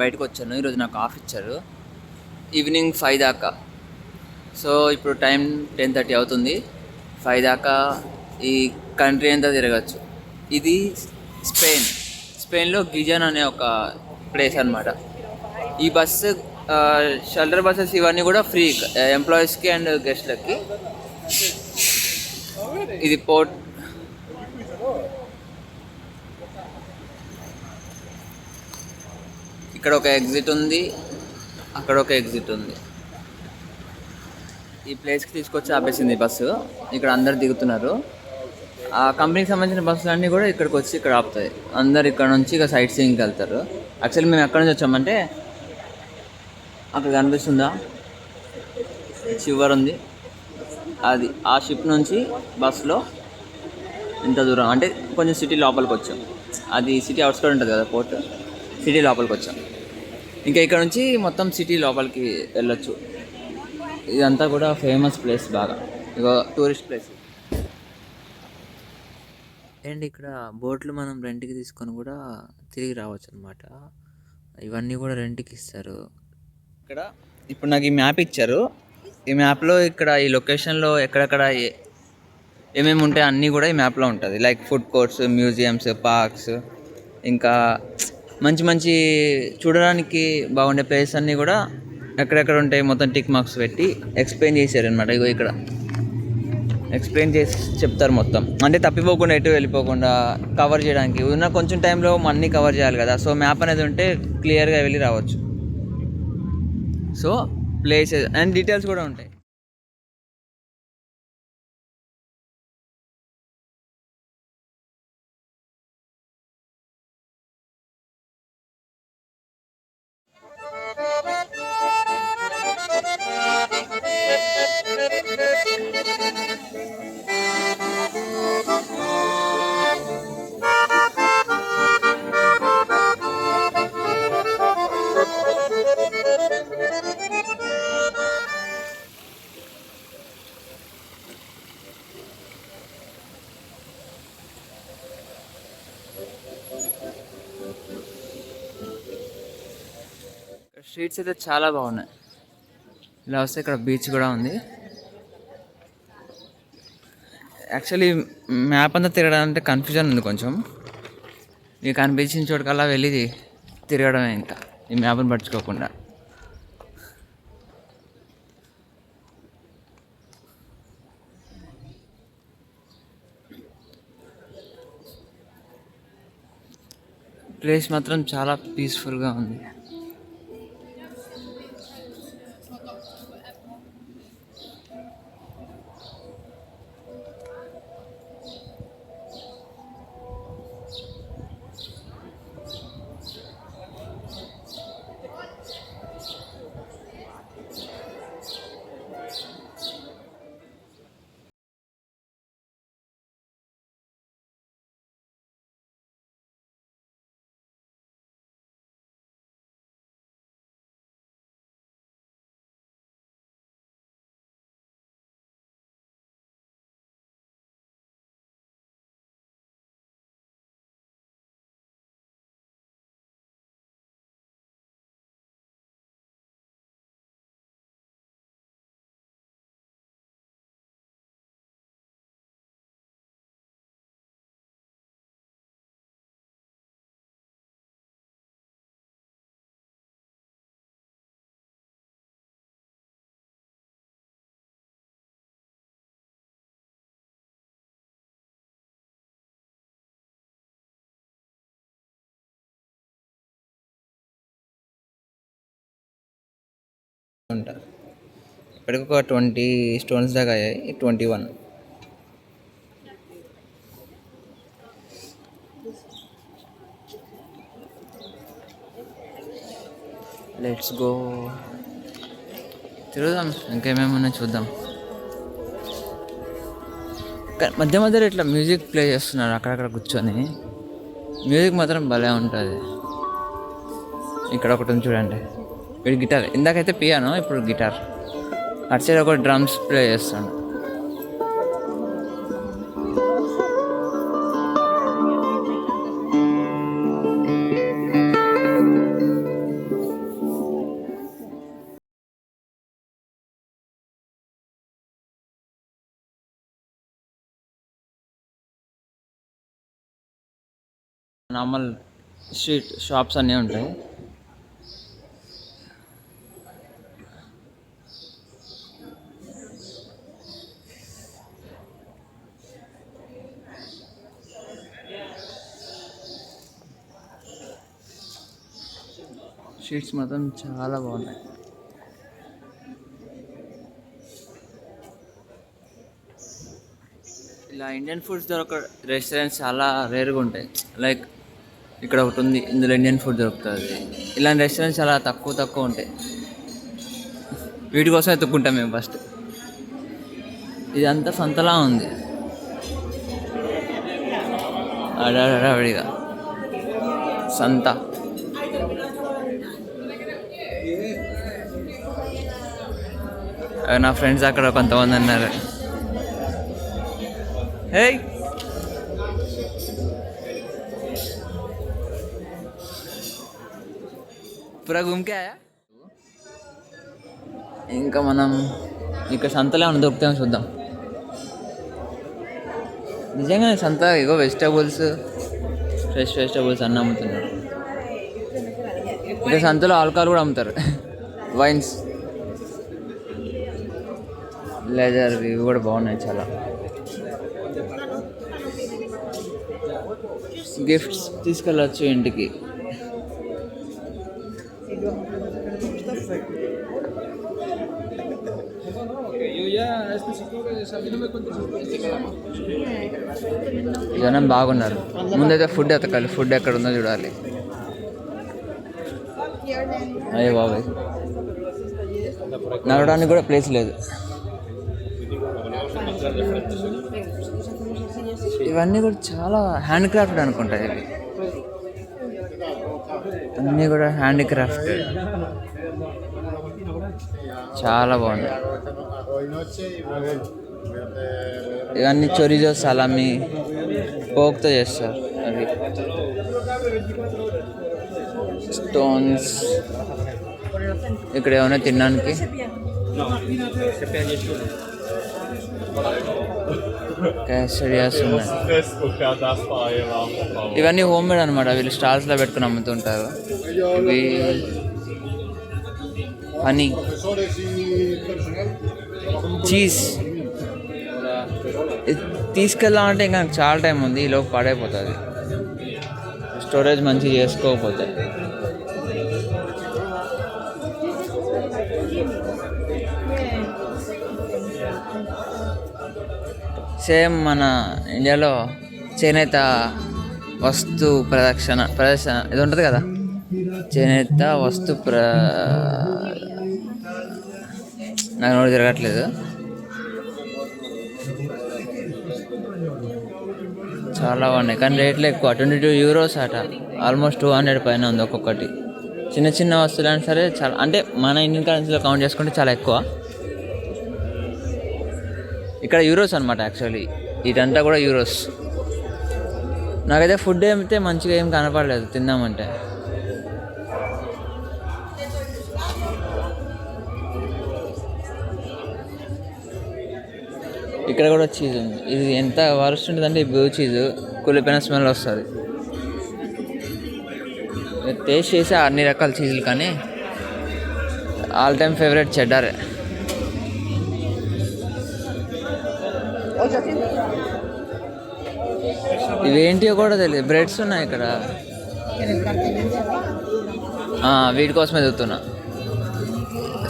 బయటకు వచ్చాను. ఈరోజు నాకు ఆఫ్ ఇచ్చారు ఈవినింగ్ 5 దాకా. సో ఇప్పుడు టైం 10:30 అవుతుంది. 5 దాకా ఈ కంట్రీ అంతా తిరగచ్చు. ఇది స్పెయిన్లో గిజాన్ అనే ఒక ప్లేస్ అనమాట. ఈ బస్సు షెల్టర్ బస్సెస్ ఇవన్నీ కూడా ఫ్రీ ఎంప్లాయీస్కి అండ్ గెస్ట్లకి. ఇది పోర్ట్. ఇక్కడ ఒక ఎగ్జిట్ ఉంది, అక్కడ ఒక ఎగ్జిట్ ఉంది. ఈ ప్లేస్కి తీసుకొచ్చి ఆపేసింది బస్సు. ఇక్కడ అందరు దిగుతున్నారు. ఆ కంపెనీకి సంబంధించిన బస్సులు అన్నీ కూడా ఇక్కడికి వచ్చి ఇక్కడ ఆపుతాయి. అందరు ఇక్కడ నుంచి ఇక సైట్ సీయింగ్కి వెళ్తారు. యాక్చువల్లీ మేము ఎక్కడి నుంచి వచ్చామంటే అక్కడ కనిపిస్తుందా, చివరి ఉంది అది. ఆ షిప్ నుంచి బస్సులో ఇంత దూరం అంటే కొంచెం సిటీ లోపలికి వచ్చాం. అది సిటీ అవుట్స్కట్ ఉంటుంది కదా పోర్ట్, సిటీ లోపలికి వచ్చాం. ఇంకా ఇక్కడ నుంచి మొత్తం సిటీ లోపలికి వెళ్ళొచ్చు. ఇదంతా కూడా ఫేమస్ ప్లేస్, బాగా ఇక టూరిస్ట్ ప్లేస్. అండ్ ఇక్కడ బోట్లు మనం రెంట్కి తీసుకొని కూడా తిరిగి రావచ్చు అనమాట. ఇవన్నీ కూడా రెంట్కి ఇస్తారు. ఇక్కడ ఇప్పుడు నాకు ఈ మ్యాప్ ఇచ్చారు. ఈ మ్యాప్లో ఇక్కడ ఈ లొకేషన్లో ఎక్కడెక్కడ ఏమేమి ఉంటాయి అన్నీ కూడా ఈ మ్యాప్లో ఉంటుంది. Like food courts, museums, parks, ఇంకా మంచి మంచి చూడడానికి బాగుండే ప్లేస్ అన్నీ కూడా ఎక్కడెక్కడ ఉంటాయి మొత్తం టిక్ మార్క్స్ పెట్టి ఎక్స్ప్లెయిన్ చేశారనమాట. ఇగో ఇక్కడ ఎక్స్ప్లెయిన్ చేసి చెప్తారు మొత్తం. అంటే తప్పిపోకుండా ఎటు వెళ్ళిపోకుండా కవర్ చేయడానికి ఉన్న కొంచెం టైంలో అన్నీ కవర్ చేయాలి కదా. సో మ్యాప్ అనేది ఉంటే క్లియర్గా వెళ్ళి రావచ్చు. సో ప్లేసెస్ అండ్ డీటెయిల్స్ కూడా ఉంటాయి. స్ట్రీట్స్ అయితే చాలా బాగున్నాయి. ఇలా వస్తే ఇక్కడ బీచ్ కూడా ఉంది. యాక్చువల్లీ మ్యాప్ అంతా తిరగడానికి కన్ఫ్యూజన్ ఉంది కొంచెం. నీకు కనిపించిన చోటుకల్లా వెళ్ళి తిరగడమే ఇంకా, ఈ మ్యాప్ని పట్టించుకోకుండా. ప్లేస్ మాత్రం చాలా పీస్ఫుల్గా ఉంది. ఉంటారు ఇప్పటికి ఒక 20 స్టోన్స్ దాకా అయ్యాయి. 21. Let's go, తిరుగుదాం. ఇంకేమేమన్నా చూద్దాం. మధ్య మధ్యలో ఇట్లా మ్యూజిక్ ప్లే చేస్తున్నారు అక్కడక్కడ కూర్చొని. మ్యూజిక్ మాత్రం భలే ఉంటుంది. ఇక్కడ ఒకటి ఉంది చూడండి, వీడు గిటార్. ఇందాకైతే పియానో, ఇప్పుడు గిటార్. అటు సైడ్ ఒక డ్రమ్స్ ప్లే చేస్తాడు. నార్మల్ స్ట్రీట్ షాప్స్ అన్నీ ఉంటాయి. స్ట్రీట్స్ మాత్రం చాలా బాగున్నాయి. ఇలా ఇండియన్ ఫుడ్స్ దొరక రెస్టారెంట్స్ చాలా రేర్గా ఉంటాయి. లైక్ ఇక్కడ ఒకటి ఉంది, ఇందులో ఇండియన్ ఫుడ్ దొరుకుతుంది. ఇలాంటి రెస్టారెంట్స్ చాలా తక్కువ ఉంటాయి. వీటి కోసం ఎత్తుక్కుంటాం మేము ఫస్ట్. ఇదంతా సంతలా ఉంది, అడావిడిగా సంత. నా ఫ్రెండ్స్ అక్కడ కొంతమంది అన్నారు, హే పూరా గుమ్కే ఆయా. ఇంకా మనం ఇక్కడ సంతలో ఏమైనా దొరుకుతామో చూద్దాం. నిజంగానే సంత ఇగో వెజిటేబుల్స్, ఫ్రెష్ వెజిటేబుల్స్ అన్నీ అమ్ముతున్నారు. ఇక్కడ సంతలో ఆల్కహాల్ కూడా అమ్ముతారు, వైన్స్, లెదర్, ఇవి కూడా బాగున్నాయి చాలా. గిఫ్ట్స్ తీసుకెళ్ళచ్చు ఇంటికి. జనం బాగున్నారు. ముందైతే ఫుడ్ ఎతకాలి, ఫుడ్ ఎక్కడ ఉందో చూడాలి. అయ్యే బాబాయ్, నడవడానికి కూడా ప్లేస్ లేదు. ఇవన్నీ కూడా చాలా హ్యాండ్ క్రాఫ్ట్ అనుకుంటా. ఇవి అన్నీ కూడా హ్యాండ్ క్రాఫ్ట్, చాలా బాగున్నాయి. ఇవన్నీ చొరిజో, సలామి, పోక్తో చేస్తారు. అవి స్టోన్స్. ఇక్కడ ఏమైనా తినడానికి క్యాసరియాస్ ఉన్నాయి. ఇవన్నీ హోమ్ మేడ్ అనమాట. వీళ్ళు స్టాల్స్లో పెట్టుకుని అమ్ముతుంటారు. ఇవి హనీ, చీజ్. తీసుకెళ్ళామంటే ఇంకా చాలా టైం ఉంది, ఈలోపు పాడైపోతుంది స్టోరేజ్ మంచిగా చేసుకోకపోతే. సేమ్ మన ఇండియాలో చేనేత వస్తు ప్రదర్శన ఇది ఉంటుంది కదా, చేనేత వస్తు నాకు నోరు తిరగట్లేదు. చాలా బాగున్నాయి కానీ రేట్లు ఎక్కువ, 22 euros అట. ఆల్మోస్ట్ 200 పైన ఉంది ఒక్కొక్కటి. చిన్న వస్తువులు అయినా సరే చాలా, అంటే మన ఇండియన్ కరెన్సీలో కౌంట్ చేసుకుంటే చాలా ఎక్కువ. ఇక్కడ యూరోస్ అనమాట యాక్చువల్లీ, ఇదంతా కూడా యూరోస్. నాకైతే ఫుడ్ అయితే మంచిగా ఏం కనపడలేదు తిందామంటే. ఇక్కడ కూడా చీజ్ ఉంది. ఇది ఎంత వరస్ట్ ఉంటుందంటే, ఈ బ్లూ చీజ్ కులిపోయిన స్మెల్ వస్తుంది. టేస్ట్ చేసే అన్ని రకాల చీజులు, కానీ ఆల్ టైమ్ ఫేవరెట్ చెడ్డారే. ఇవేంటియో కూడా తెలియదు. బ్రెడ్స్ ఉన్నాయి ఇక్కడ. వీటి కోసమే చదువుతున్నా.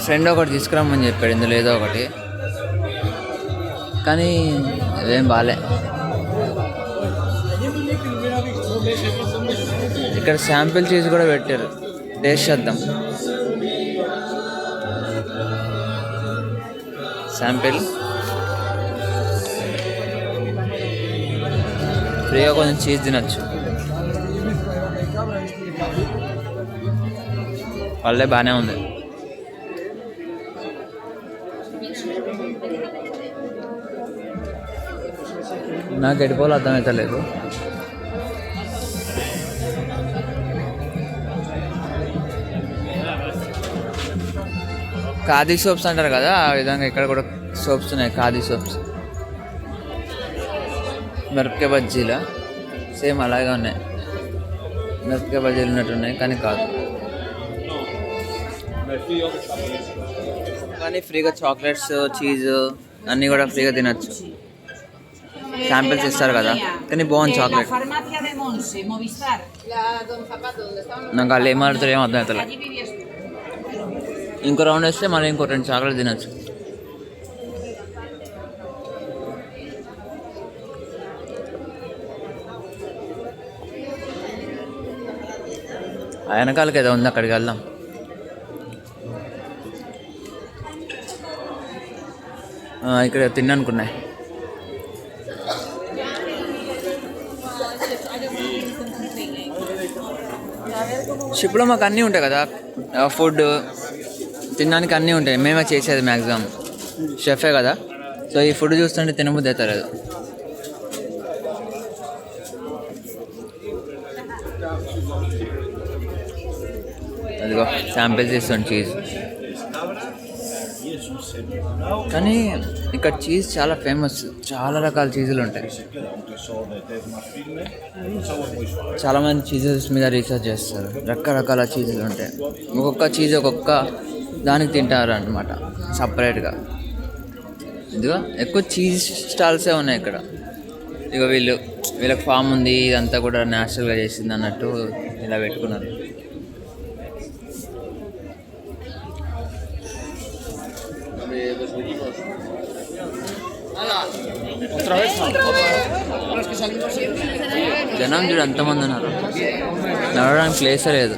ఫ్రెండ్ ఒకటి తీసుకురమ్మని చెప్పాడు ఇందులో ఏదో ఒకటి, కానీ అదేం బాలే. ఇక్కడ శాంపిల్ చీజ్ కూడా పెట్టారు, టేస్ట్ చేద్దాం. శాంపిల్ ఫ్రీగా కొంచెం చీజ్ తినచ్చు. వాళ్ళే బాగానే ఉంది. నాకు ఎడిపోలో అర్థమవుతలేదు. ఖాదీ సోప్స్ అంటారు కదా, ఆ విధంగా ఇక్కడ కూడా సోప్స్ ఉన్నాయి. ఖాదీ సోప్స్, మిరపకాయ బజ్జీలా సేమ్ అలాగే ఉన్నాయి. మిరపకాయ బజ్జీలు ఉన్నట్టున్నాయి కానీ కాదు. కానీ ఫ్రీగా చాక్లెట్స్, చీజ్ అన్నీ కూడా ఫ్రీగా తినచ్చు. శాంపిల్స్ ఇస్తారు కదా, కానీ బాగుంది చాక్లెట్. నాకు వాళ్ళు ఏం ఆడుతారు ఏం అర్థం అవుతలే. ఇంకో రౌండ్ వేస్తే మళ్ళీ ఇంకో 2 చాక్లెట్ తినచ్చు. ఆ వెనకాలకి ఏదో ఉంది, అక్కడికి వెళ్దాం. ఇక్కడ తిన్నానుకున్నాయి. షిప్లో మాకు అన్నీ ఉంటాయి కదా, ఫుడ్ తినడానికి అన్నీ ఉంటాయి. మేమే చేసేది మ్యాక్సిమం, షెఫే కదా. సో ఈ ఫుడ్ చూస్తుంటే తినబుద్ధి అవుతారు. అదిగో శాంపిల్స్ ఇస్తాను చీజ్. కానీ ఇక్కడ చీజ్ చాలా ఫేమస్, చాలా రకాల చీజులు ఉంటాయి. చాలామంది చీజెస్ మీద రీసెర్చ్ చేస్తారు, రకరకాల చీజులు ఉంటాయి. ఒక్కొక్క చీజ్ ఒక్కొక్క దానికి తింటారు అనమాట సపరేట్గా. ఇదిగో ఎక్కువ చీజ్ స్టాల్సే ఉన్నాయి ఇక్కడ. ఇక వీళ్ళకి ఫామ్ ఉంది, ఇదంతా కూడా న్యాచురల్గా చేసింది అన్నట్టు ఇలా పెట్టుకున్నారు. జనం చూడు ఎంతమంది ఉన్నారు, నడవడానికి ప్లేసే లేదు.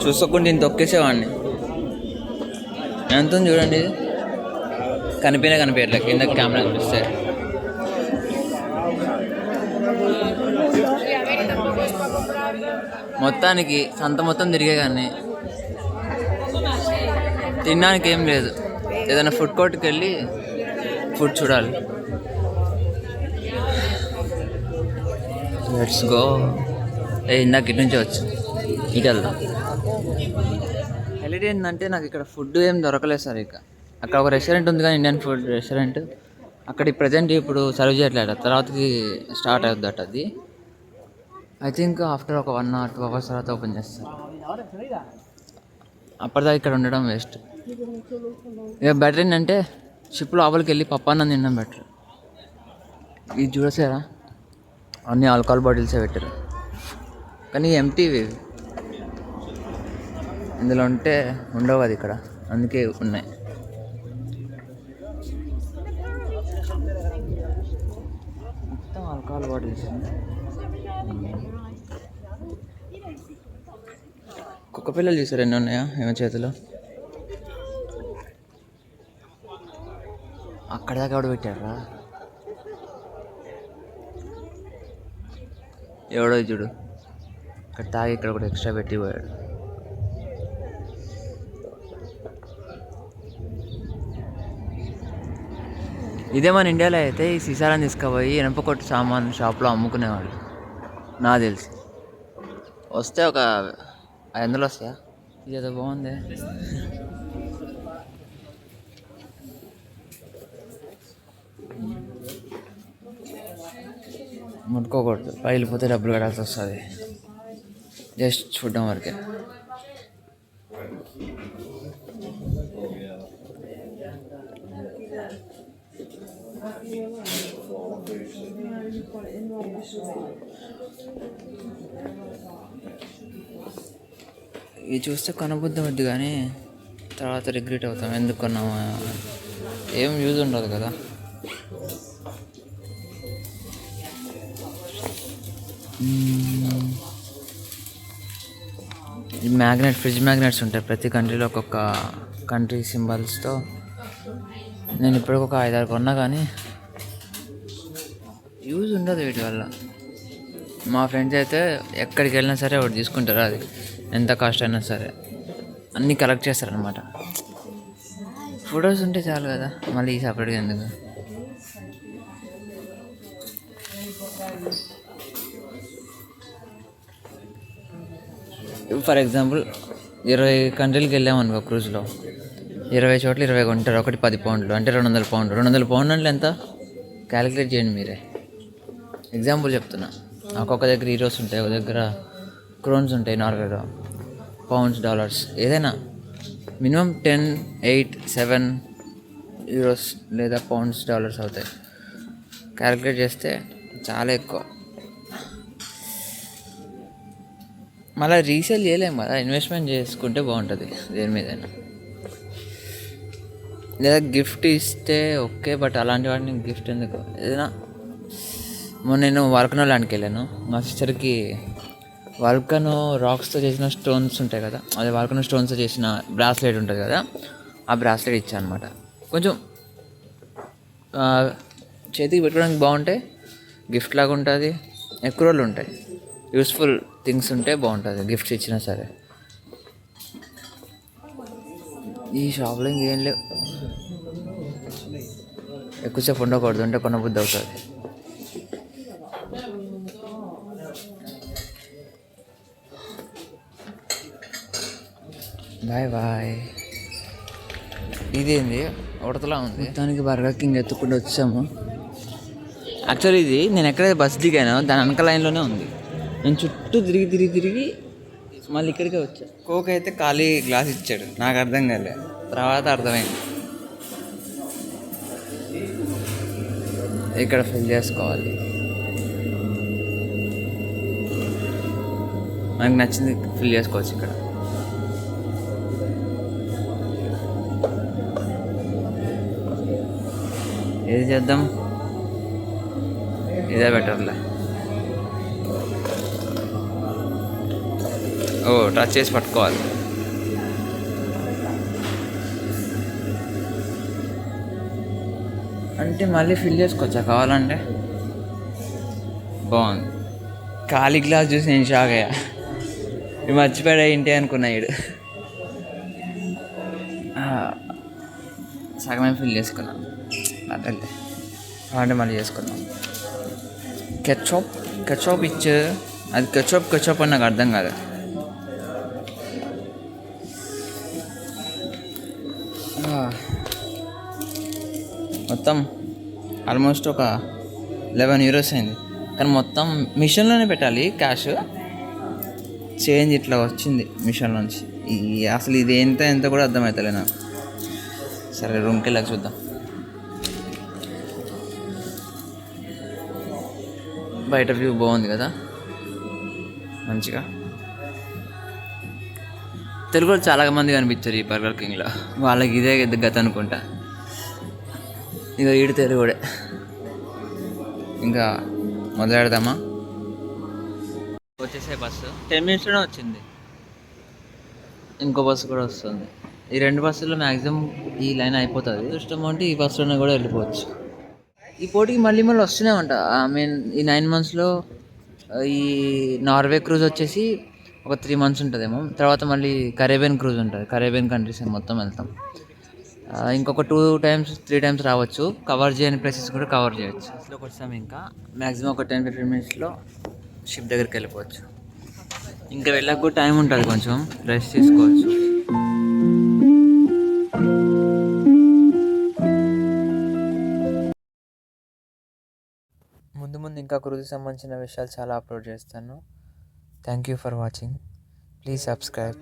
చూసుకోకుండా ఇంత తొక్కేసేవాడిని. ఎంత ఉంది చూడండి, ఇది కనిపించట్లే, కింద కెమెరా కనిపిస్తే. మొత్తానికి సంత మొత్తం తిరిగే కానీ తినడానికి ఏం లేదు. ఏదైనా ఫుడ్ కోర్ట్కి వెళ్ళి ఫుడ్ చూడాలి. Let's go. ఇందాక ఇటు నుంచే వచ్చి ఇటు వెళ్దాం. హైలైట్ ఏంటంటే నాకు ఇక్కడ ఫుడ్ ఏం దొరకలేదు సార్. అక్కడ ఒక రెస్టారెంట్ ఉంది కానీ ఇండియన్ ఫుడ్ రెస్టారెంట్, అక్కడ ప్రజెంట్ ఇప్పుడు సర్వ్ చేయట్లేదు, తర్వాతకి స్టార్ట్ అవుద్దట అది. ఐ థింక్ ఆఫ్టర్ ఒక 1 or 2 hours తర్వాత ఓపెన్ చేస్తారు. అప్పటిదాకా ఇక్కడ ఉండడం వేస్ట్. ఇక బెటర్ ఏంటంటే షిప్ లోపలికి వెళ్ళి పప్పాన్నం తినడం బెటర్. ఇది చూడసారా, అన్ని ఆల్కహాల్ బాటిల్సే పెట్టారు కానీ ఎంటీవి, ఇందులో ఉంటే ఉండవు అది ఇక్కడ, అందుకే ఉన్నాయి. మొత్తం ఆల్కహాల్ బాటిల్స్. కుక్క పిల్లలు చూసారు ఎన్ని ఉన్నాయా ఏమో చేతిలో. అక్కడ దాకా ఎవడు పెట్టారా, ఎవడో చూడు ఇక్కడ తాగి ఇక్కడ కూడా ఎక్స్ట్రా పెట్టి పోయాడు. ఇదే మన ఇండియాలో అయితే ఈ సీసాలను తీసుకుపోయి ఇనప కొట్టు సామాన్ షాప్లో అమ్ముకునేవాళ్ళు నాకు తెలిసి. వస్తే ఒక 500 వస్తాయా? ఇదేదో బాగుంది. ముట్టుకోకూడదు, పగిలిపోతే డబ్బులు కట్టాల్సి వస్తుంది. జస్ట్ చూడడం వరకే. ఇది చూస్తే కొనబుద్ధి అవుద్ది కానీ తర్వాత రిగ్రెట్ అవుతాం, ఎందుకు కొన్నామా, ఏం యూజ్ ఉండదు కదా. ఈ ఫ్రిడ్జ్ మ్యాగ్నెట్స్ ఉంటాయి ప్రతి కంట్రీలో, ఒక్కొక్క కంట్రీ సింబల్స్తో. నేను ఇప్పటికి ఒక 5-6 కొన్నా కానీ యూజ్ ఉండదు వీటి వల్ల. మా ఫ్రెండ్స్ అయితే ఎక్కడికి వెళ్ళినా సరే ఒకటి తీసుకుంటారు, అది ఎంత కాస్ట్ అయినా సరే అన్నీ కలెక్ట్ చేస్తారనమాట. ఫొటోస్ ఉంటే చాలు కదా, మళ్ళీ సపరేట్గా ఎందుకు. ఫర్ ఎగ్జాంపుల్ 20 కంట్రీలకి వెళ్ళామనుకో క్రూజ్లో, 20 చోట్ల 20 కొంటారు, ఒకటి 10 పౌండ్లు అంటే 200 పౌండ్లు. 200 పౌండ్లు అంటే ఎంత క్యాలిక్యులేట్ చేయండి మీరే. ఎగ్జాంపుల్ చెప్తున్నా. ఒక్కొక్క దగ్గర హీరోస్ ఉంటాయి, ఒక దగ్గర క్రోన్స్ ఉంటాయి, నార్వేలో పౌండ్స్, డాలర్స్, ఏదైనా మినిమం 10, 8, 7 యూరోస్ లేదా పౌండ్స్, డాలర్స్ అవుతాయి. క్యాలిక్యులేట్ చేస్తే చాలా ఎక్కువ. మళ్ళీ రీసేల్ చేయలేము కదా, ఇన్వెస్ట్మెంట్ చేసుకుంటే బాగుంటుంది దేని మీదైనా. లేదా గిఫ్ట్ ఇస్తే ఓకే, బట్ అలాంటి వాటిని గిఫ్ట్ ఎందుకు? ఏదైనా మొన్న నేను వాల్కనో ల్యాండ్కి వెళ్ళాను. మా సిస్టర్కి వాల్కనో రాక్స్తో చేసిన స్టోన్స్ ఉంటాయి కదా, అదే వాల్కనో స్టోన్స్తో చేసిన బ్రాస్లెట్ ఉంటుంది కదా, ఆ బ్రాస్లెట్ ఇచ్చాను అనమాట. కొంచెం చేతికి పెట్టుకోవడానికి బాగుంటాయి, గిఫ్ట్ లాగా ఉంటుంది, ఎక్కువ రోజులు ఉంటాయి, యూస్ఫుల్ థింగ్స్ ఉంటే బాగుంటుంది గిఫ్ట్స్ ఇచ్చినా సరే. ఈ షాప్లో ఇంకేం లేవు, ఎక్కువసేపు ఉండకూడదు, ఉంటే కొన్న బుద్ధి అవుతుంది. Bye bye. ఇదేంది ఉడతలా ఉంది. మొత్తానికి బర్గర్ కింగ్ ఎత్తుకుంటూ వచ్చాము. యాక్చువల్లీ ఇది నేను ఎక్కడైతే బస్ దిగానో దాని వెనక లైన్లోనే ఉంది. నేను చుట్టూ తిరిగి మళ్ళీ ఇక్కడికే వచ్చా. కోక్ అయితే ఖాళీ గ్లాస్ ఇచ్చాడు, నాకు అర్థం కాలే, తర్వాత అర్థమైంది. ఇక్కడ ఫిల్ చేసుకోవాలి, మనకు నచ్చింది ఫిల్ చేసుకోవచ్చు. ఇక్కడ ఏది చేద్దాం, ఇదే బెటర్లే. ఓ టచ్ చేసి పట్టుకోవాలి. అంటే మళ్ళీ ఫిల్ చేసుకోవచ్చా కావాలంటే? బాగుంది. ఖాళీ గ్లాస్ చూసి నేను షాక్ అయ్యా, ఇవి మర్చిపోయా ఏంటి అనుకున్నా. ఇడు సగమే ఫిల్ చేసుకున్నాను, అదే అంటే మళ్ళీ చేసుకున్నాం. కెచప్ ఇచ్చు, అది కెచప్ అని నాకు అర్థం కాదు. మొత్తం ఆల్మోస్ట్ ఒక 11 యూరోస్ అయింది. కానీ మొత్తం మిషన్లోనే పెట్టాలి క్యాష్, చేంజ్ ఇట్లా వచ్చింది మిషన్ నుంచి. అసలు ఇది ఎంత కూడా అర్థమవుతలే నాకు. సరే రూమ్కి వెళ్ళాక చూద్దాం. బయట వ్యూ బాగుంది కదా మంచిగా. తెలుగులో చాలా మంది కనిపించారు ఈ బర్గర్ కింగ్లో, వాళ్ళకి ఇదే గత అనుకుంటా. ఇక ఈడు తెలుగుడే. ఇంకా మొదలెడదామా? వచ్చేసే బస్సు 10 మినిట్స్లోనే వచ్చింది. ఇంకో బస్సు కూడా వస్తుంది. ఈ 2 బస్సుల్లో మ్యాక్సిమం ఈ లైన్ అయిపోతుంది. ఇష్టం అంటే ఈ బస్సులోనే కూడా వెళ్ళిపోవచ్చు. ఈ పోటీకి మళ్ళీ వస్తూనే ఉంటా. ఈ 9 monthsలో ఈ నార్వే క్రూజ్ వచ్చేసి ఒక 3 months ఉంటుందేమో. తర్వాత మళ్ళీ కరేబియన్ క్రూజ్ ఉంటుంది, కరేబియన్ కంట్రీస్ మొత్తం వెళ్తాం. ఇంకొక 2 times 3 times రావచ్చు. కవర్ చేయని ప్లేసెస్ కూడా కవర్ చేయొచ్చు. బస్సులోకి వచ్చాము. ఇంకా మ్యాక్సిమం ఒక 10-15 minutesలో షిప్ దగ్గరికి వెళ్ళిపోవచ్చు. ఇంకా వెళ్ళక కూడా టైం ఉంటుంది, కొంచెం రెస్ట్ తీసుకోవచ్చు. ముందు ఇంకా క్రూజ్కి సంబంధించిన విషయాలు చాలా అప్లోడ్ చేస్తాను. Thank you for watching. Please subscribe.